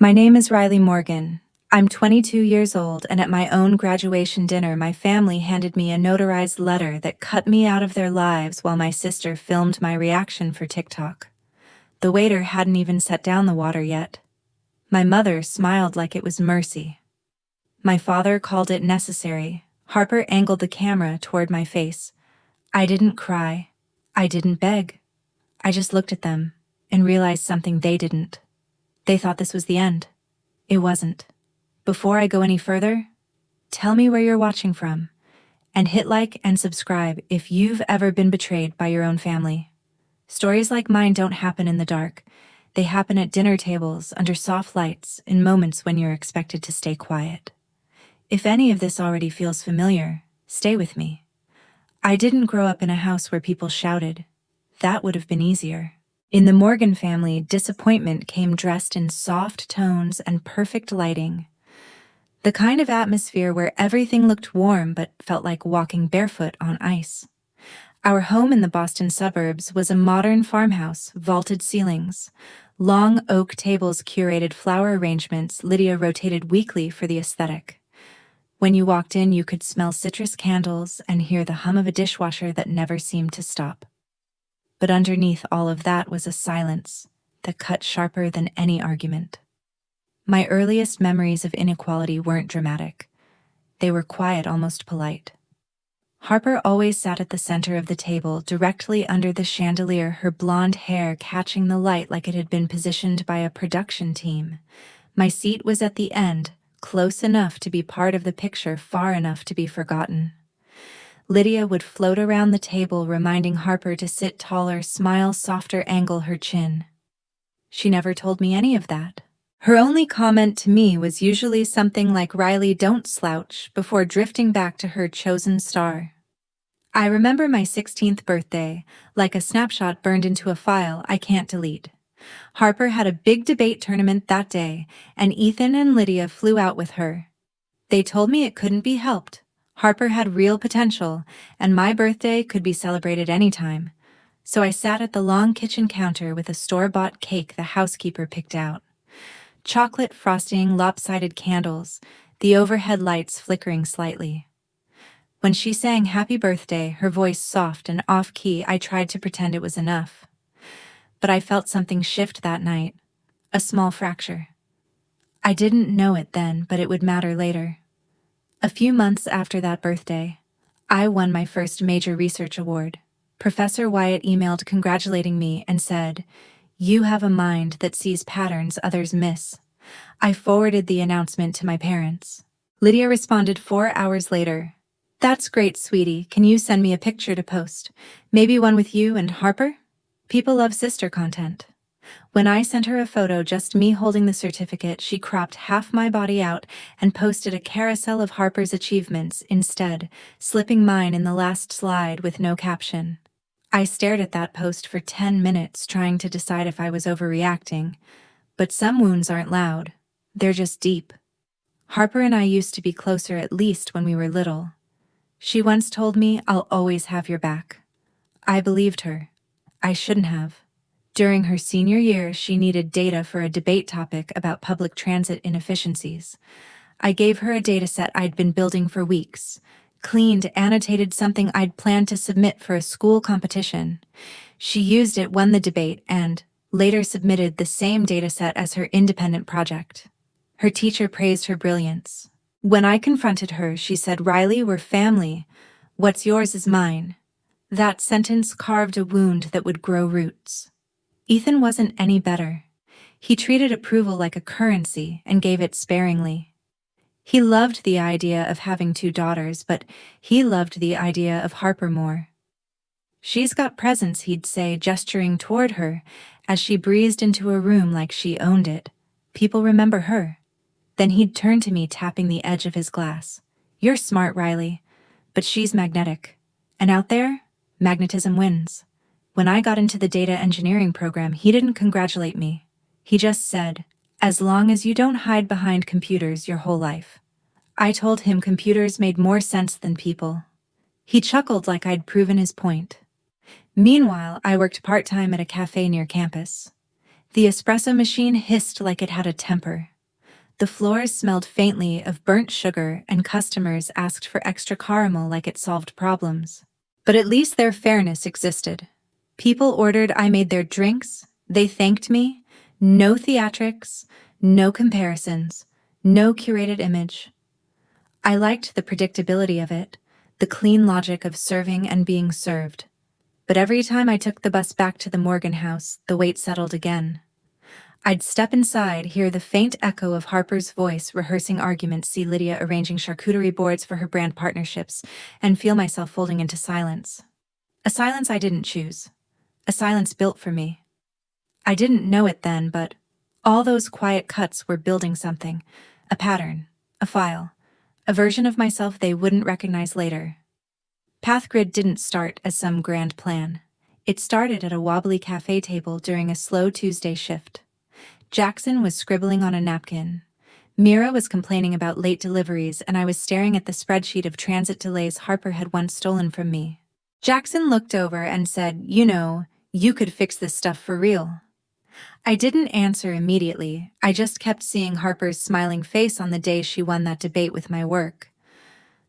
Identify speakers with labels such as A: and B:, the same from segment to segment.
A: My name is Riley Morgan. I'm 22 years old, and at my own graduation dinner, my family handed me a notarized letter that cut me out of their lives while my sister filmed my reaction for TikTok. The waiter hadn't even set down the water yet. My mother smiled like it was mercy. My father called it necessary. Harper angled the camera toward my face. I didn't cry. I didn't beg. I just looked at them and realized something they didn't. They thought this was the end. It wasn't. Before I go any further, tell me where you're watching from, and hit like and subscribe if you've ever been betrayed by your own family. Stories like mine don't happen in the dark. They happen at dinner tables, under soft lights, in moments when you're expected to stay quiet. If any of this already feels familiar, stay with me. I didn't grow up in a house where people shouted. That would have been easier. In the Morgan family, disappointment came dressed in soft tones and perfect lighting. The kind of atmosphere where everything looked warm but felt like walking barefoot on ice. Our home in the Boston suburbs was a modern farmhouse, vaulted ceilings. Long oak tables curated flower arrangements Lydia rotated weekly for the aesthetic. When you walked in, you could smell citrus candles and hear the hum of a dishwasher that never seemed to stop. But underneath all of that was a silence that cut sharper than any argument. My earliest memories of inequality weren't dramatic. They were quiet, almost polite. Harper always sat at the center of the table, directly under the chandelier, her blonde hair catching the light like it had been positioned by a production team. My seat was at the end, close enough to be part of the picture, far enough to be forgotten. Lydia would float around the table, reminding Harper to sit taller, smile softer, angle her chin. She never told me any of that. Her only comment to me was usually something like, "Riley, don't slouch," before drifting back to her chosen star. I remember my 16th birthday, like a snapshot burned into a file I can't delete. Harper had a big debate tournament that day, and Ethan and Lydia flew out with her. They told me it couldn't be helped. Harper had real potential, and my birthday could be celebrated anytime. So I sat at the long kitchen counter with a store-bought cake the housekeeper picked out. Chocolate frosting, lopsided candles, the overhead lights flickering slightly. When she sang "Happy Birthday," her voice soft and off-key, I tried to pretend it was enough. But I felt something shift that night, a small fracture. I didn't know it then, but it would matter later. A few months after that birthday, I won my first major research award. Professor Wyatt emailed congratulating me and said, "You have a mind that sees patterns others miss." I forwarded the announcement to my parents. Lydia responded 4 hours later. "That's great, sweetie. Can you send me a picture to post? Maybe one with you and Harper?" People love sister content. When I sent her a photo, just me holding the certificate, she cropped half my body out and posted a carousel of Harper's achievements instead, slipping mine in the last slide with no caption. I stared at that post for 10 minutes, trying to decide if I was overreacting. But some wounds aren't loud. They're just deep. Harper and I used to be closer, at least when we were little. She once told me, "I'll always have your back." I believed her. I shouldn't have. During her senior year, she needed data for a debate topic about public transit inefficiencies. I gave her a dataset I'd been building for weeks, cleaned, annotated something I'd planned to submit for a school competition. She used it, won the debate, and later submitted the same dataset as her independent project. Her teacher praised her brilliance. When I confronted her, she said, "Riley, we're family. What's yours is mine." That sentence carved a wound that would grow roots. Ethan wasn't any better. He treated approval like a currency and gave it sparingly. He loved the idea of having 2 daughters, but he loved the idea of Harper more. "She's got presence," he'd say, gesturing toward her as she breezed into a room like she owned it. "People remember her." Then he'd turn to me, tapping the edge of his glass. "You're smart, Riley, but she's magnetic. And out there, magnetism wins." When I got into the data engineering program, he didn't congratulate me. He just said, "As long as you don't hide behind computers your whole life." I told him computers made more sense than people. He chuckled like I'd proven his point. Meanwhile, I worked part-time at a cafe near campus. The espresso machine hissed like it had a temper. The floors smelled faintly of burnt sugar, and customers asked for extra caramel like it solved problems. But at least their fairness existed. People ordered, I made their drinks, they thanked me. No theatrics, no comparisons, no curated image. I liked the predictability of it, the clean logic of serving and being served. But every time I took the bus back to the Morgan house, the wait settled again. I'd step inside, hear the faint echo of Harper's voice rehearsing arguments, see Lydia arranging charcuterie boards for her brand partnerships, and feel myself folding into silence. A silence I didn't choose. A silence built for me. I didn't know it then, but all those quiet cuts were building something. A pattern, a file, a version of myself they wouldn't recognize later. PathGrid didn't start as some grand plan. It started at a wobbly cafe table during a slow Tuesday shift. Jackson was scribbling on a napkin. Mira was complaining about late deliveries, and I was staring at the spreadsheet of transit delays Harper had once stolen from me. Jackson looked over and said, "You could fix this stuff for real." I didn't answer immediately. I just kept seeing Harper's smiling face on the day she won that debate with my work.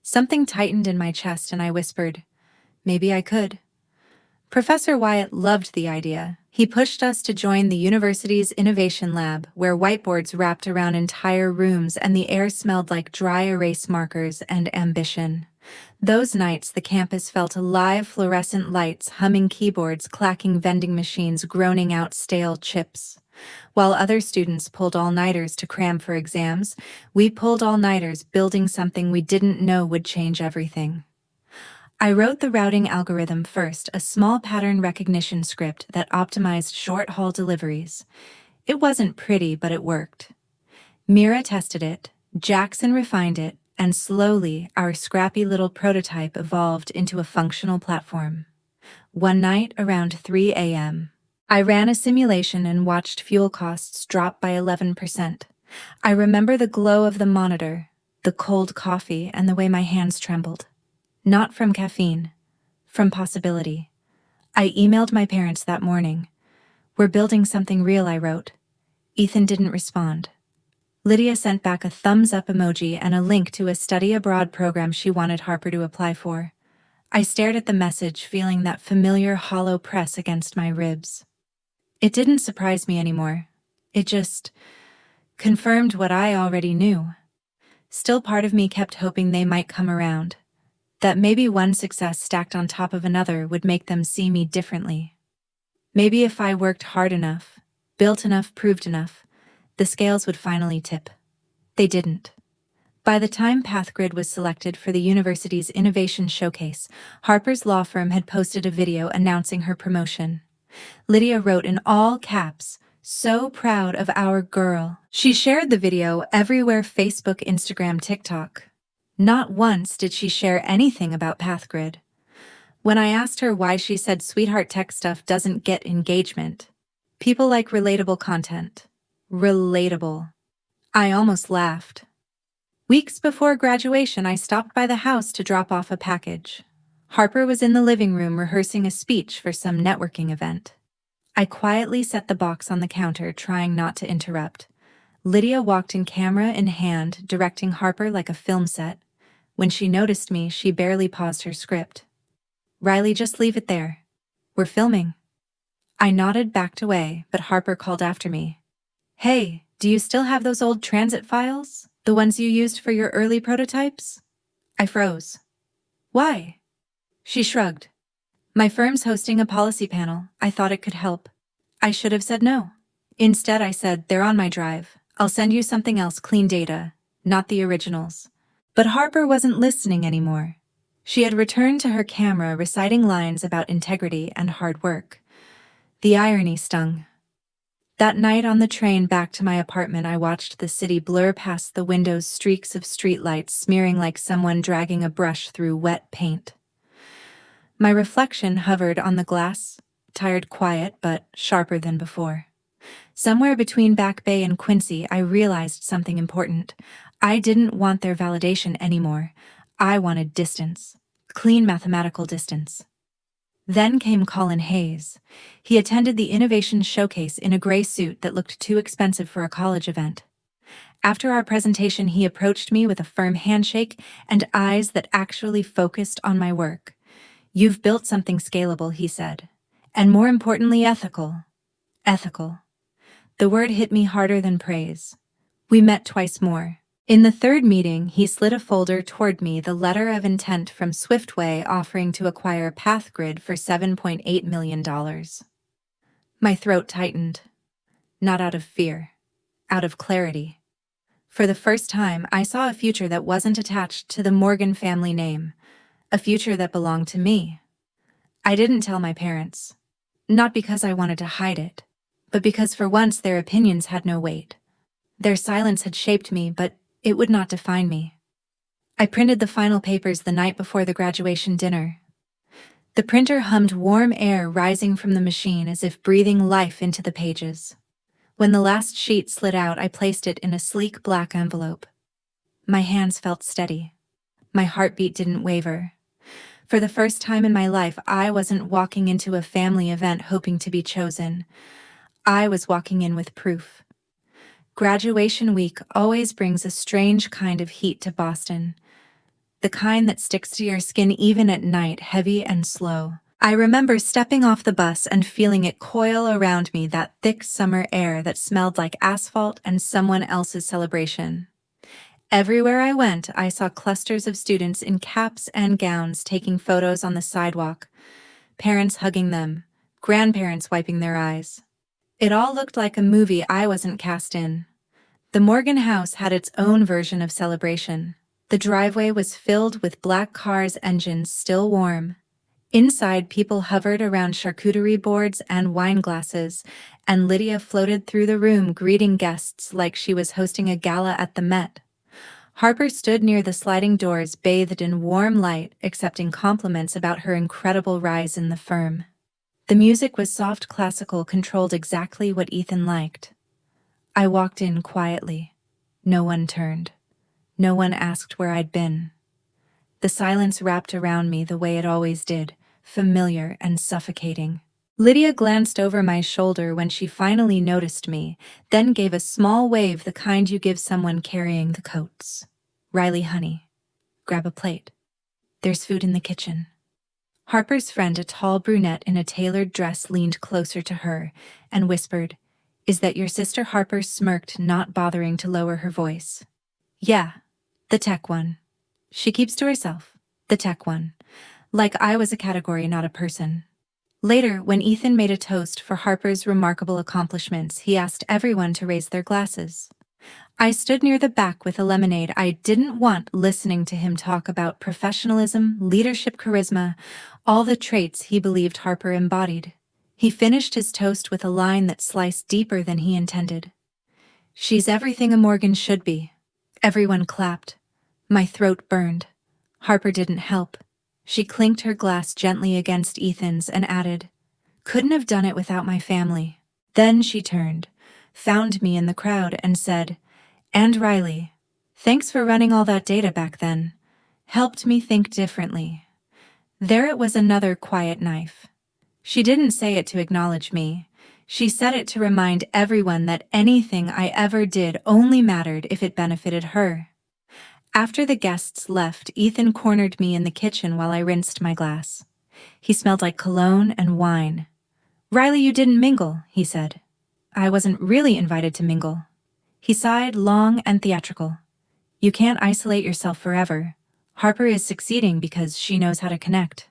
A: Something tightened in my chest and I whispered, "Maybe I could." Professor Wyatt loved the idea. He pushed us to join the university's innovation lab, where whiteboards wrapped around entire rooms and the air smelled like dry erase markers and ambition. Those nights the campus felt alive, fluorescent lights, humming keyboards, clacking vending machines, groaning out stale chips. While other students pulled all-nighters to cram for exams, we pulled all-nighters building something we didn't know would change everything. I wrote the routing algorithm first, a small pattern recognition script that optimized short-haul deliveries. It wasn't pretty, but it worked. Mira tested it, Jackson refined it, and slowly our scrappy little prototype evolved into a functional platform. One night around 3 a.m., I ran a simulation and watched fuel costs drop by 11%. I remember the glow of the monitor, the cold coffee, and the way my hands trembled. Not from caffeine, from possibility. I emailed my parents that morning. "We're building something real," I wrote. Ethan didn't respond. Lydia sent back a thumbs-up emoji and a link to a study abroad program she wanted Harper to apply for. I stared at the message, feeling that familiar hollow press against my ribs. It didn't surprise me anymore. It just confirmed what I already knew. Still, part of me kept hoping they might come around. That maybe one success stacked on top of another would make them see me differently. Maybe if I worked hard enough, built enough, proved enough, the scales would finally tip. They didn't. By the time PathGrid was selected for the university's Innovation Showcase, Harper's law firm had posted a video announcing her promotion. Lydia wrote in all caps, "So proud of our girl." She shared the video everywhere: Facebook, Instagram, TikTok. Not once did she share anything about PathGrid. When I asked her why, she said sweetheart tech stuff doesn't get engagement. People like relatable content. Relatable. I almost laughed. Weeks before graduation, I stopped by the house to drop off a package. Harper was in the living room rehearsing a speech for some networking event. I quietly set the box on the counter, trying not to interrupt. Lydia walked in, camera in hand, directing Harper like a film set. When she noticed me, she barely paused her script. "Riley, just leave it there. We're filming." I nodded, backed away, but Harper called after me. "Hey, do you still have those old transit files? The ones you used for your early prototypes?" I froze. "Why?" She shrugged. "My firm's hosting a policy panel. I thought it could help." I should have said no. Instead, I said, "They're on my drive. I'll send you something else, clean data, not the originals." But Harper wasn't listening anymore. She had returned to her camera, reciting lines about integrity and hard work. The irony stung. That night on the train back to my apartment, I watched the city blur past the windows, streaks of streetlights smearing like someone dragging a brush through wet paint. My reflection hovered on the glass, tired, quiet, but sharper than before. Somewhere between Back Bay and Quincy, I realized something important. I didn't want their validation anymore. I wanted distance. Clean mathematical distance. Then came Colin Hayes. He attended the Innovation Showcase in a gray suit that looked too expensive for a college event. After our presentation, he approached me with a firm handshake and eyes that actually focused on my work. "You've built something scalable," he said. "And more importantly, ethical." Ethical. The word hit me harder than praise. We met twice more. In the third meeting, he slid a folder toward me, the letter of intent from Swiftway offering to acquire PathGrid for $7.8 million. My throat tightened. Not out of fear, out of clarity. For the first time, I saw a future that wasn't attached to the Morgan family name, a future that belonged to me. I didn't tell my parents. Not because I wanted to hide it, but because for once their opinions had no weight. Their silence had shaped me, but it would not define me. I printed the final papers the night before the graduation dinner. The printer hummed warm air rising from the machine as if breathing life into the pages. When the last sheet slid out, I placed it in a sleek black envelope. My hands felt steady. My heartbeat didn't waver. For the first time in my life, I wasn't walking into a family event hoping to be chosen. I was walking in with proof. Graduation week always brings a strange kind of heat to Boston. The kind that sticks to your skin even at night, heavy and slow. I remember stepping off the bus and feeling it coil around me, that thick summer air that smelled like asphalt and someone else's celebration. Everywhere I went, I saw clusters of students in caps and gowns taking photos on the sidewalk, parents hugging them, grandparents wiping their eyes. It all looked like a movie I wasn't cast in. The Morgan house had its own version of celebration. The driveway was filled with black cars' engines still warm. Inside, people hovered around charcuterie boards and wine glasses, and Lydia floated through the room greeting guests like she was hosting a gala at the Met. Harper stood near the sliding doors, bathed in warm light, accepting compliments about her incredible rise in the firm. The music was soft classical, controlled exactly what Ethan liked. I walked in quietly. No one turned. No one asked where I'd been. The silence wrapped around me the way it always did, familiar and suffocating. Lydia glanced over my shoulder when she finally noticed me, then gave a small wave, the kind you give someone carrying the coats. "Riley, honey, grab a plate. There's food in the kitchen." Harper's friend, a tall brunette in a tailored dress, leaned closer to her and whispered, "Is that your sister?" Harper smirked, not bothering to lower her voice. "Yeah, the tech one. She keeps to herself. The tech one." Like I was a category, not a person. Later, when Ethan made a toast for Harper's remarkable accomplishments, he asked everyone to raise their glasses. I stood near the back with a lemonade. I didn't want listening to him talk about professionalism, leadership, charisma, all the traits he believed Harper embodied. He finished his toast with a line that sliced deeper than he intended. "She's everything a Morgan should be." Everyone clapped. My throat burned. Harper didn't help. She clinked her glass gently against Ethan's and added, "Couldn't have done it without my family." Then she turned, found me in the crowd, and said, "And Riley, thanks for running all that data back then. Helped me think differently." There it was, another quiet knife. She didn't say it to acknowledge me. She said it to remind everyone that anything I ever did only mattered if it benefited her. After the guests left, Ethan cornered me in the kitchen while I rinsed my glass. He smelled like cologne and wine. "Riley, you didn't mingle," he said. "I wasn't really invited to mingle." He sighed, long and theatrical. "You can't isolate yourself forever. Harper is succeeding because she knows how to connect.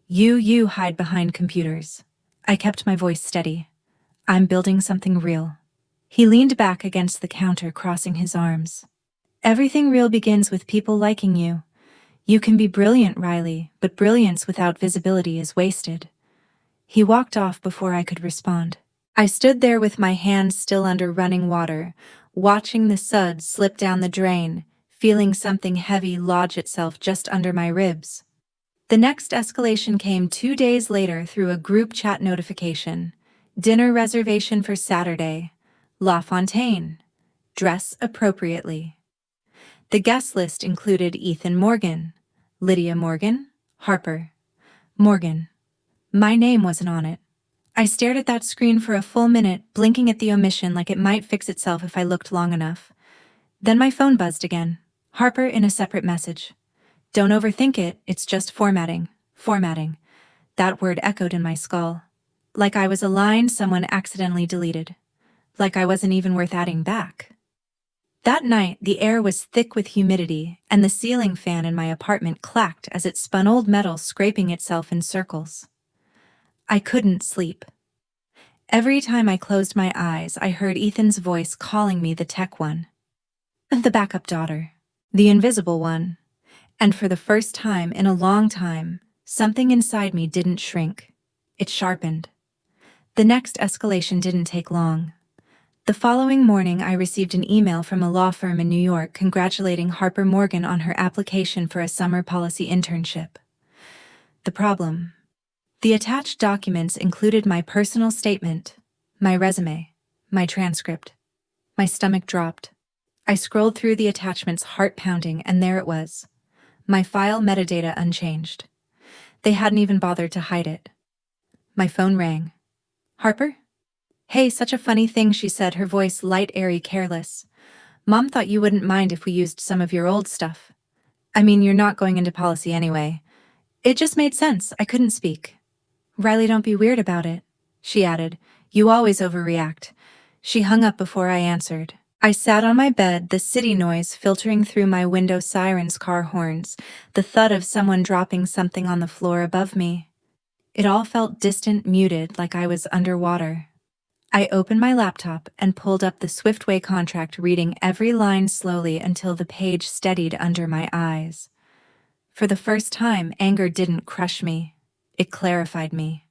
A: You hide behind computers." I kept my voice steady. "I'm building something real." He leaned back against the counter, crossing his arms. "Everything real begins with people liking you. You can be brilliant, Riley, but brilliance without visibility is wasted." He walked off before I could respond. I stood there with my hands still under running water, watching the suds slip down the drain, feeling something heavy lodge itself just under my ribs. The next escalation came 2 days later through a group chat notification. Dinner reservation for Saturday. La Fontaine. Dress appropriately. The guest list included Ethan Morgan, Lydia Morgan, Harper Morgan. My name wasn't on it. I stared at that screen for a full minute, blinking at the omission like it might fix itself if I looked long enough. Then my phone buzzed again. Harper in a separate message. Don't overthink it, it's just formatting. Formatting. That word echoed in my skull. Like I was a line someone accidentally deleted. Like I wasn't even worth adding back. That night, the air was thick with humidity, and the ceiling fan in my apartment clacked as it spun old metal, scraping itself in circles. I couldn't sleep. Every time I closed my eyes, I heard Ethan's voice calling me the tech one. The backup daughter. The invisible one. And for the first time in a long time, something inside me didn't shrink. It sharpened. The next escalation didn't take long. The following morning, I received an email from a law firm in New York congratulating Harper Morgan on her application for a summer policy internship. The problem. The attached documents included my personal statement, my resume, my transcript. My stomach dropped. I scrolled through the attachments, heart pounding, and there it was. My file metadata unchanged. They hadn't even bothered to hide it. My phone rang. Harper? Hey, such a funny thing, she said, her voice light, airy, careless. Mom thought you wouldn't mind if we used some of your old stuff. I mean, you're not going into policy anyway. It just made sense. I couldn't speak. Riley, don't be weird about it, she added. You always overreact. She hung up before I answered. I sat on my bed, the city noise filtering through my window, sirens, car horns, the thud of someone dropping something on the floor above me. It all felt distant, muted, like I was underwater. I opened my laptop and pulled up the Swiftway contract, reading every line slowly until the page steadied under my eyes. For the first time, anger didn't crush me. It clarified me.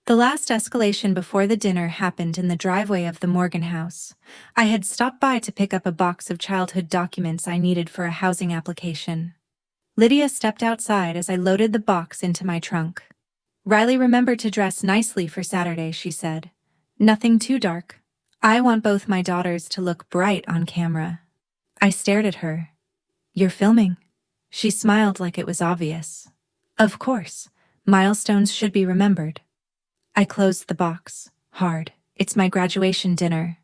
A: The last escalation before the dinner happened in the driveway of the Morgan house. I had stopped by to pick up a box of childhood documents I needed for a housing application. Lydia stepped outside as I loaded the box into my trunk. Riley, remember to dress nicely for Saturday, she said. Nothing too dark. I want both my daughters to look bright on camera. I stared at her. You're filming? She smiled like it was obvious. Of course. Milestones should be remembered. I closed the box, hard. It's my graduation dinner.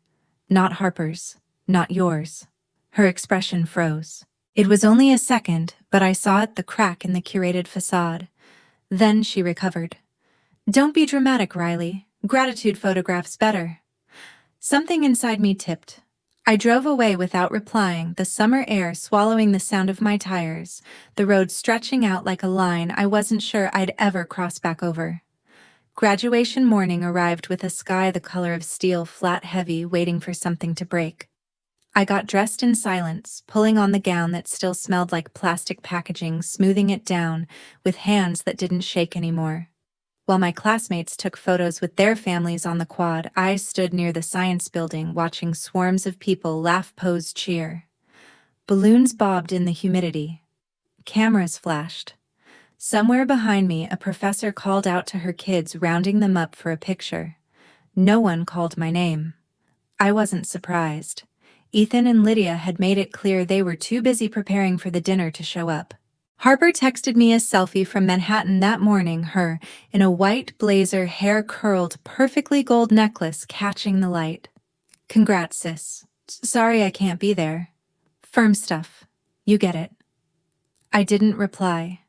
A: Not Harper's, not yours. Her expression froze. It was only a second, but I saw it, the crack in the curated facade. Then she recovered. Don't be dramatic, Riley. Gratitude photographs better. Something inside me tipped. I drove away without replying, the summer air swallowing the sound of my tires, the road stretching out like a line I wasn't sure I'd ever cross back over. Graduation morning arrived with a sky the color of steel, flat, heavy, waiting for something to break. I got dressed in silence, pulling on the gown that still smelled like plastic packaging, smoothing it down, with hands that didn't shake anymore. While my classmates took photos with their families on the quad, I stood near the science building watching swarms of people laugh, pose, cheer. Balloons bobbed in the humidity. Cameras flashed. Somewhere behind me, a professor called out to her kids, rounding them up for a picture. No one called my name. I wasn't surprised. Ethan and Lydia had made it clear they were too busy preparing for the dinner to show up. Harper texted me a selfie from Manhattan that morning, her in a white blazer, hair curled, perfectly gold necklace catching the light. Congrats, sis. Sorry I can't be there. Firm stuff. You get it. I didn't reply.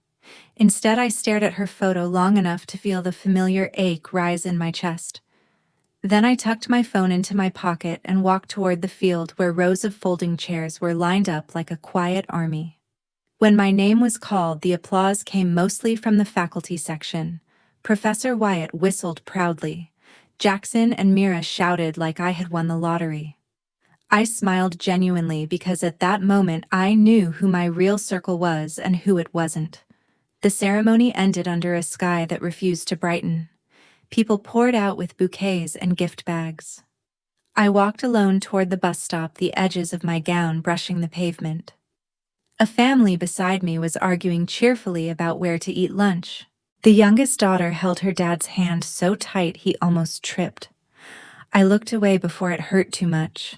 A: Instead, I stared at her photo long enough to feel the familiar ache rise in my chest. Then I tucked my phone into my pocket and walked toward the field where rows of folding chairs were lined up like a quiet army. When my name was called, the applause came mostly from the faculty section. Professor Wyatt whistled proudly. Jackson and Mira shouted like I had won the lottery. I smiled genuinely because at that moment I knew who my real circle was and who it wasn't. The ceremony ended under a sky that refused to brighten. People poured out with bouquets and gift bags. I walked alone toward the bus stop, the edges of my gown brushing the pavement. A family beside me was arguing cheerfully about where to eat lunch. The youngest daughter held her dad's hand so tight he almost tripped. I looked away before it hurt too much.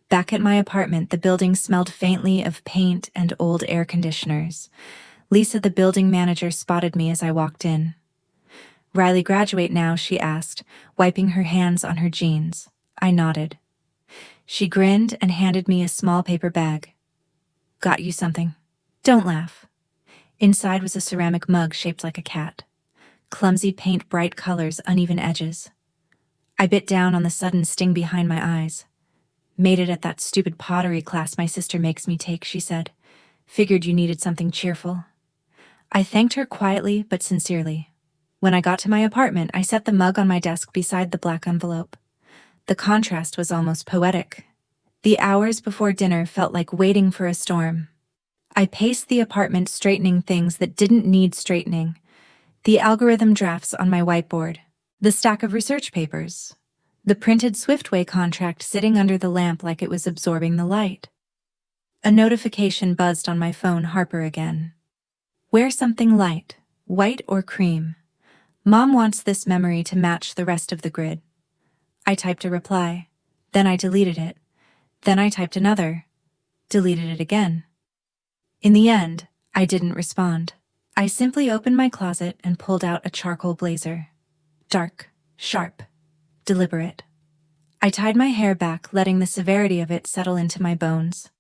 A: Back at my apartment, the building smelled faintly of paint and old air conditioners. Lisa, the building manager, spotted me as I walked in. Riley graduate now, she asked, wiping her hands on her jeans. I nodded. She grinned and handed me a small paper bag. Got you something. Don't laugh. Inside was a ceramic mug shaped like a cat. Clumsy paint, bright colors, uneven edges. I bit down on the sudden sting behind my eyes. Made it at that stupid pottery class my sister makes me take, she said. Figured you needed something cheerful. I thanked her quietly but sincerely. When I got to my apartment, I set the mug on my desk beside the black envelope. The contrast was almost poetic. The hours before dinner felt like waiting for a storm. I paced the apartment, straightening things that didn't need straightening. The algorithm drafts on my whiteboard. The stack of research papers. The printed Swiftway contract sitting under the lamp like it was absorbing the light. A notification buzzed on my phone. Harper again. Wear something light, white or cream. Mom wants this memory to match the rest of the grid. I typed a reply. Then I deleted it. Then I typed another. Deleted it again. In the end, I didn't respond. I simply opened my closet and pulled out a charcoal blazer. Dark, sharp, deliberate. I tied my hair back, letting the severity of it settle into my bones.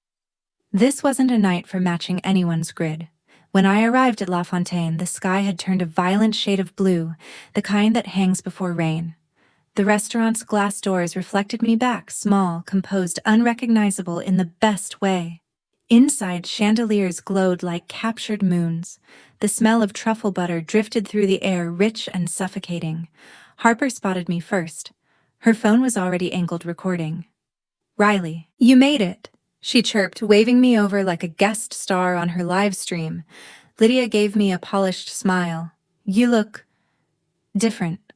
A: This wasn't a night for matching anyone's grid. When I arrived at La Fontaine, the sky had turned a violent shade of blue, the kind that hangs before rain. The restaurant's glass doors reflected me back, small, composed, unrecognizable in the best way. Inside, chandeliers glowed like captured moons. The smell of truffle butter drifted through the air, rich and suffocating. Harper spotted me first. Her phone was already angled, recording. Riley, you made it, she chirped, waving me over like a guest star on her live stream. Lydia gave me a polished smile. You look different.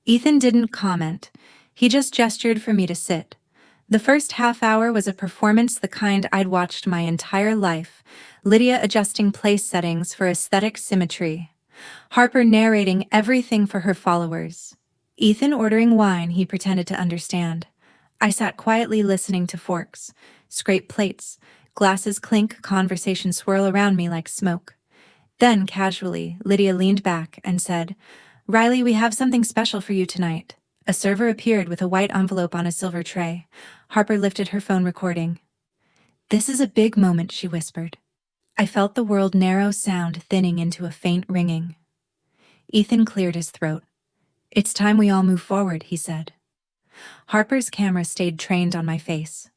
A: Ethan didn't comment. He just gestured for me to sit. The first half hour was a performance the kind I'd watched my entire life. Lydia adjusting place settings for aesthetic symmetry. Harper narrating everything for her followers. Ethan ordering wine he pretended to understand. I sat quietly listening to forks, scrape plates, glasses clink, conversation swirl around me like smoke. Then, casually, Lydia leaned back and said, Riley, we have something special for you tonight. A server appeared with a white envelope on a silver tray. Harper lifted her phone, recording. This is a big moment, she whispered. I felt the world narrow, sound thinning into a faint ringing. Ethan cleared his throat. It's time we all move forward, he said. Harper's camera stayed trained on my face.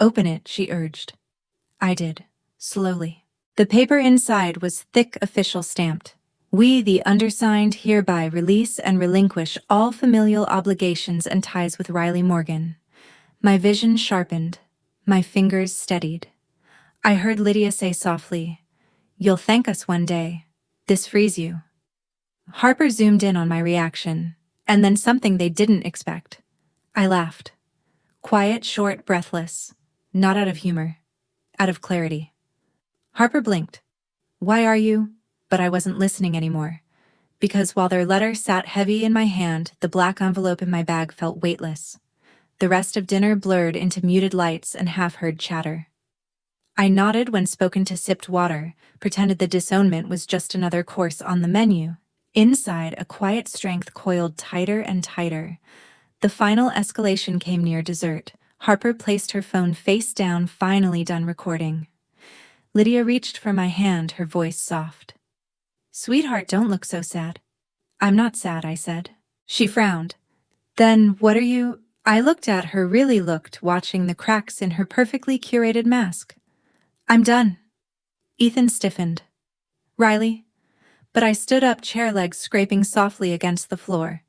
A: Open it, she urged. I did, slowly. The paper inside was thick, official stamped. We, the undersigned, hereby release and relinquish all familial obligations and ties with Riley Morgan. My vision sharpened. My fingers steadied. I heard Lydia say softly, You'll thank us one day. This frees you. Harper zoomed in on my reaction, and then something they didn't expect. I laughed. Quiet, short, breathless. Not out of humor. Out of clarity. Harper blinked. Why are you? But I wasn't listening anymore. Because while their letter sat heavy in my hand, the black envelope in my bag felt weightless. The rest of dinner blurred into muted lights and half-heard chatter. I nodded when spoken to, sipped water, pretended the disownment was just another course on the menu. Inside, a quiet strength coiled tighter and tighter. The final escalation came near dessert. Harper placed her phone face down, finally done recording. Lydia reached for my hand, her voice soft. Sweetheart, don't look so sad. I'm not sad, I said. She frowned. Then what are you? I looked at her, really looked, watching the cracks in her perfectly curated mask. I'm done. Ethan stiffened. Riley? But I stood up, chair legs scraping softly against the floor.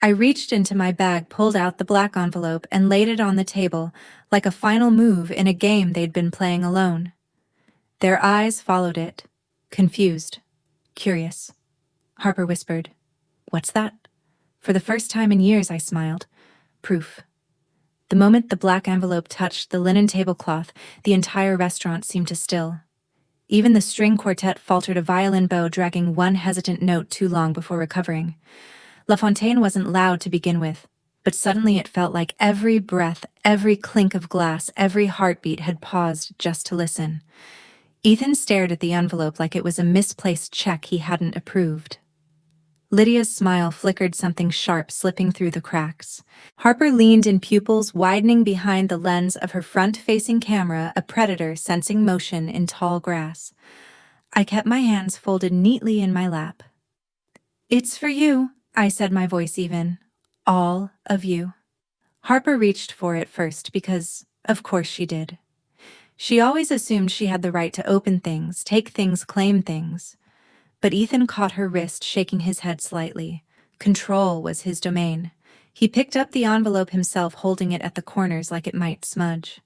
A: I reached into my bag, pulled out the black envelope, and laid it on the table, like a final move in a game they'd been playing alone. Their eyes followed it, confused, curious. Harper whispered, What's that? For the first time in years, I smiled. Proof. The moment the black envelope touched the linen tablecloth, the entire restaurant seemed to still. Even the string quartet faltered, a violin bow dragging one hesitant note too long before recovering. La Fontaine wasn't loud to begin with, but suddenly it felt like every breath, every clink of glass, every heartbeat had paused just to listen. Ethan stared at the envelope like it was a misplaced check he hadn't approved. Lydia's smile flickered, something sharp slipping through the cracks. Harper leaned in, pupils widening behind the lens of her front-facing camera, a predator sensing motion in tall grass. I kept my hands folded neatly in my lap. "It's for you," I said, my voice even. "All of you." Harper reached for it first because, of course, she did. She always assumed she had the right to open things, take things, claim things. But Ethan caught her wrist, shaking his head slightly. Control was his domain. He picked up the envelope himself, holding it at the corners like it might smudge.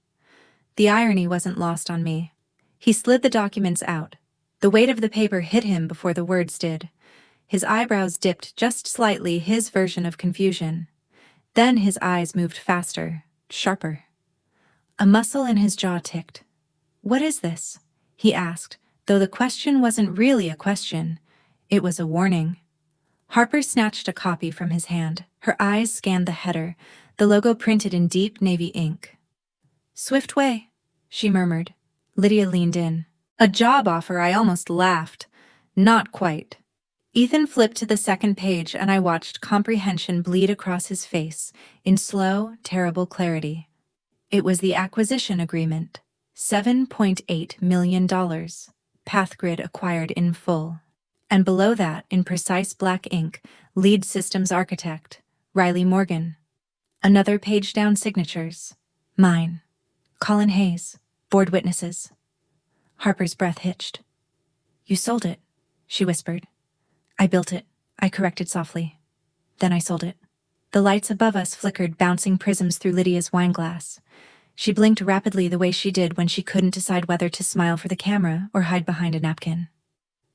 A: The irony wasn't lost on me. He slid the documents out. The weight of the paper hit him before the words did. His eyebrows dipped just slightly, his version of confusion. Then his eyes moved faster, sharper. A muscle in his jaw ticked. "What is this?" he asked, though the question wasn't really a question. It was a warning. Harper snatched a copy from his hand. Her eyes scanned the header, the logo printed in deep navy ink. "Swiftway," she murmured. Lydia leaned in. "A job offer," I almost laughed. "Not quite." Ethan flipped to the second page, and I watched comprehension bleed across his face in slow, terrible clarity. It was the acquisition agreement. $7.8 million. PathGrid acquired in full. And below that, in precise black ink, lead systems architect, Riley Morgan. Another page down, signatures. Mine. Colin Hayes. Board witnesses. Harper's breath hitched. "You sold it," she whispered. "I built it," I corrected softly. "Then I sold it." The lights above us flickered, bouncing prisms through Lydia's wineglass. She blinked rapidly, the way she did when she couldn't decide whether to smile for the camera or hide behind a napkin.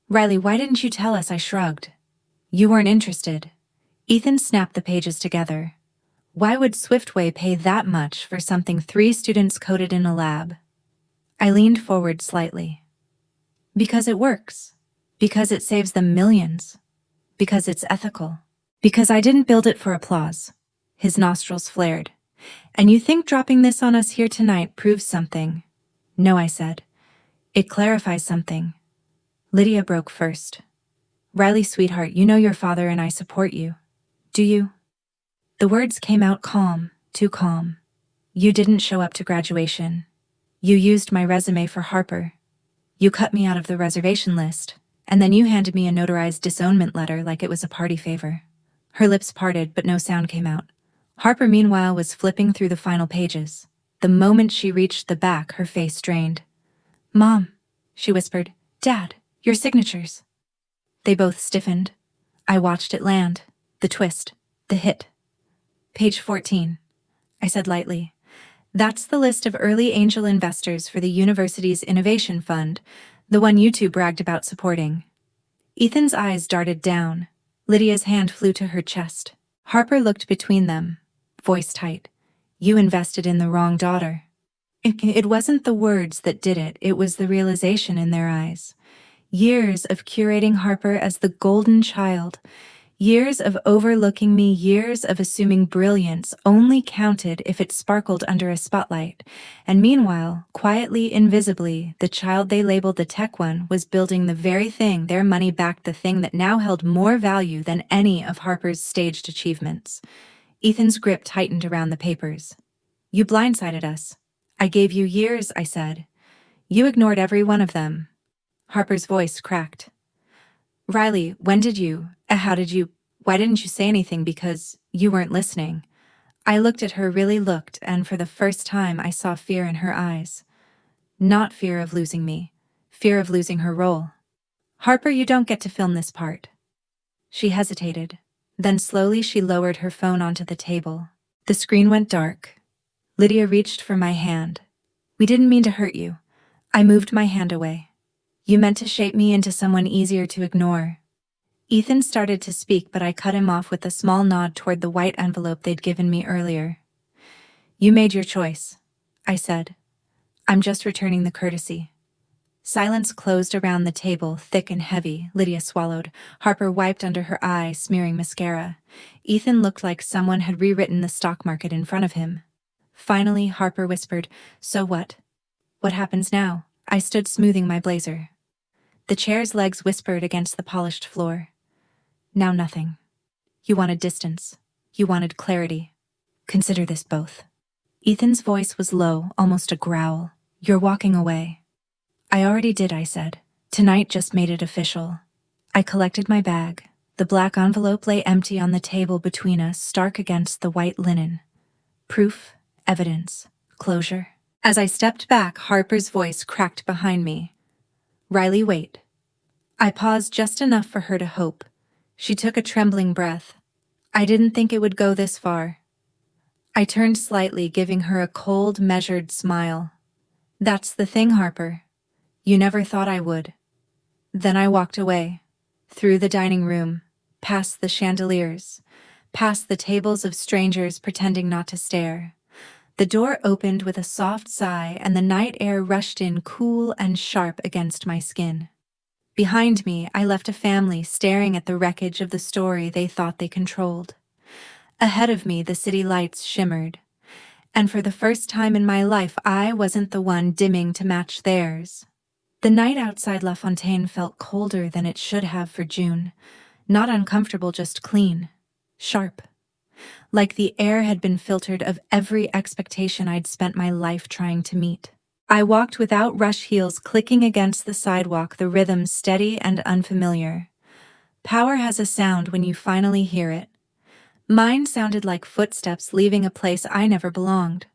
A: "Riley, why didn't you tell us?" I shrugged. "You weren't interested." Ethan snapped the pages together. "Why would Swiftway pay that much for something 3 students coded in a lab?" I leaned forward slightly. "Because it works. Because it saves them millions. Because it's ethical. Because I didn't build it for applause." His nostrils flared. "And you think dropping this on us here tonight proves something?" "No," I said. "It clarifies something." Lydia broke first. "Riley, sweetheart, you know your father and I support you. Do you?" The words came out calm, too calm. "You didn't show up to graduation. You used my resume for Harper. You cut me out of the reservation list, and then you handed me a notarized disownment letter like it was a party favor." Her lips parted, but no sound came out. Harper, meanwhile, was flipping through the final pages. The moment she reached the back, her face strained. "Mom," she whispered. "Dad, your signatures." They both stiffened. I watched it land. The twist. The hit. "Page 14. I said lightly. "That's the list of early angel investors for the university's innovation fund, the one you two bragged about supporting." Ethan's eyes darted down. Lydia's hand flew to her chest. Harper looked between them, voice tight. "You invested in the wrong daughter." It wasn't the words that did it, it was the realization in their eyes. Years of curating Harper as the golden child, years of overlooking me, years of assuming brilliance only counted if it sparkled under a spotlight. And meanwhile, quietly, invisibly, the child they labeled the tech one was building the very thing their money backed, the thing that now held more value than any of Harper's staged achievements. Ethan's grip tightened around the papers. "You blindsided us. I gave you years," I said. "You ignored every one of them." Harper's voice cracked. "Riley, when did you, how did you, why didn't you say anything? Because you weren't listening." I looked at her, really looked, and for the first time I saw fear in her eyes. Not fear of losing me, fear of losing her role. "Harper, you don't get to film this part." She hesitated. Then slowly she lowered her phone onto the table. The screen went dark. Lydia reached for my hand. "We didn't mean to hurt you." I moved my hand away. "You meant to shape me into someone easier to ignore." Ethan started to speak, but I cut him off with a small nod toward the white envelope they'd given me earlier. "You made your choice," I said. "I'm just returning the courtesy." Silence closed around the table, thick and heavy. Lydia swallowed. Harper wiped under her eye, smearing mascara. Ethan looked like someone had rewritten the stock market in front of him. Finally, Harper whispered, "So what? What happens now?" I stood, smoothing my blazer. The chair's legs whispered against the polished floor. Now nothing. You wanted distance. You wanted clarity. Consider this both. Ethan's voice was low, almost a growl. You're walking away. I already did, I said. Tonight just made it official. I collected my bag. The black envelope lay empty on the table between us, stark against the white linen. Proof, evidence, closure. As I stepped back, Harper's voice cracked behind me. Riley, wait. I paused just enough for her to hope. She took a trembling breath. I didn't think it would go this far. I turned slightly, giving her a cold, measured smile. That's the thing, Harper. You never thought I would. Then I walked away, through the dining room, past the chandeliers, past the tables of strangers pretending not to stare. The door opened with a soft sigh, and the night air rushed in cool and sharp against my skin. Behind me, I left a family staring at the wreckage of the story they thought they controlled. Ahead of me, the city lights shimmered. And for the first time in my life, I wasn't the one dimming to match theirs. The night outside La Fontaine felt colder than it should have for June. Not uncomfortable, just clean. Sharp. Like the air had been filtered of every expectation I'd spent my life trying to meet. I walked without rush, heels clicking against the sidewalk, the rhythm steady and unfamiliar. Power has a sound when you finally hear it. Mine sounded like footsteps leaving a place I never belonged.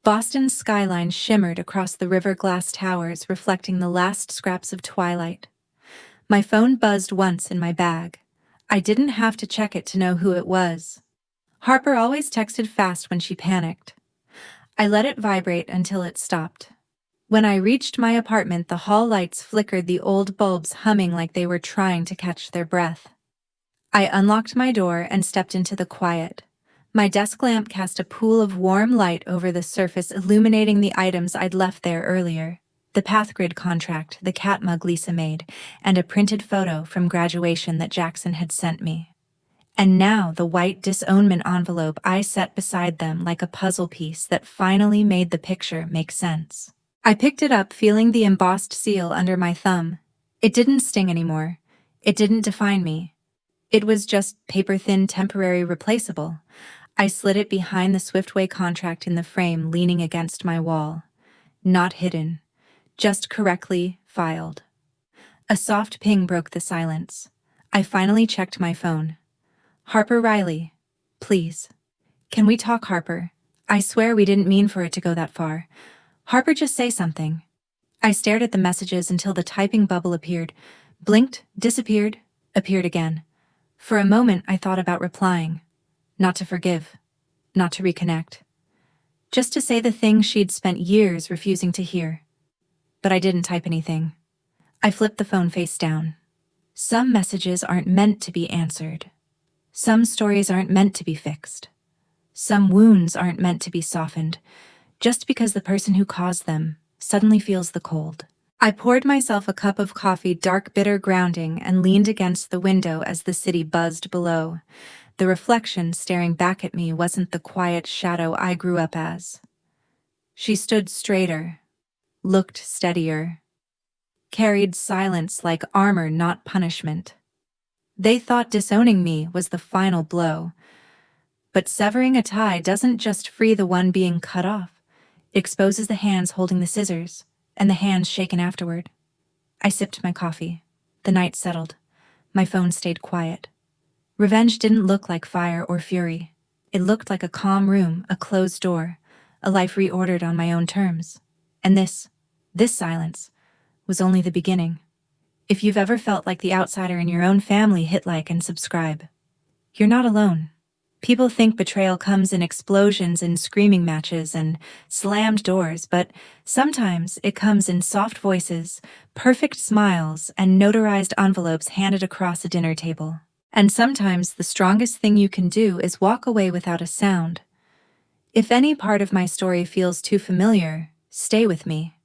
A: Boston's skyline shimmered across the river glass towers, reflecting the last scraps of twilight. My phone buzzed once in my bag. I didn't have to check it to know who it was. Harper always texted fast when she panicked. I let it vibrate until it stopped. When I reached my apartment, the hall lights flickered, the old bulbs humming like they were trying to catch their breath. I unlocked my door and stepped into the quiet. My desk lamp cast a pool of warm light over the surface, illuminating the items I'd left there earlier. The Pathgrid contract, the cat mug Lisa made, and a printed photo from graduation that Jackson had sent me. And now the white disownment envelope I set beside them like a puzzle piece that finally made the picture make sense. I picked it up, feeling the embossed seal under my thumb. It didn't sting anymore. It didn't define me. It was just paper-thin, temporary, replaceable. I slid it behind the Swiftway contract in the frame, leaning against my wall. Not hidden, just correctly filed. A soft ping broke the silence. I finally checked my phone. Harper, Riley, please. Can we talk, Harper? I swear we didn't mean for it to go that far. Harper, just say something. I stared at the messages until the typing bubble appeared, blinked, disappeared, appeared again. For a moment, I thought about replying. Not to forgive, not to reconnect. Just to say the thing she'd spent years refusing to hear. But I didn't type anything. I flipped the phone face down. Some messages aren't meant to be answered. Some stories aren't meant to be fixed. Some wounds aren't meant to be softened, just because the person who caused them suddenly feels the cold. I poured myself a cup of coffee, dark, bitter, grounding, and leaned against the window as the city buzzed below. The reflection staring back at me wasn't the quiet shadow I grew up as. She stood straighter, looked steadier, carried silence like armor, not punishment. They thought disowning me was the final blow. But severing a tie doesn't just free the one being cut off. It exposes the hands holding the scissors, and the hands shaken afterward. I sipped my coffee. The night settled. My phone stayed quiet. Revenge didn't look like fire or fury. It looked like a calm room, a closed door, a life reordered on my own terms. And this silence, was only the beginning. If you've ever felt like the outsider in your own family, hit like and subscribe. You're not alone. People think betrayal comes in explosions and screaming matches and slammed doors, but sometimes it comes in soft voices, perfect smiles, and notarized envelopes handed across a dinner table. And sometimes the strongest thing you can do is walk away without a sound. If any part of my story feels too familiar, stay with me.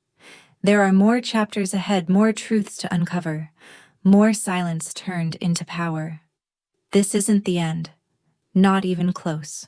A: There are more chapters ahead, more truths to uncover, more silence turned into power. This isn't the end. Not even close.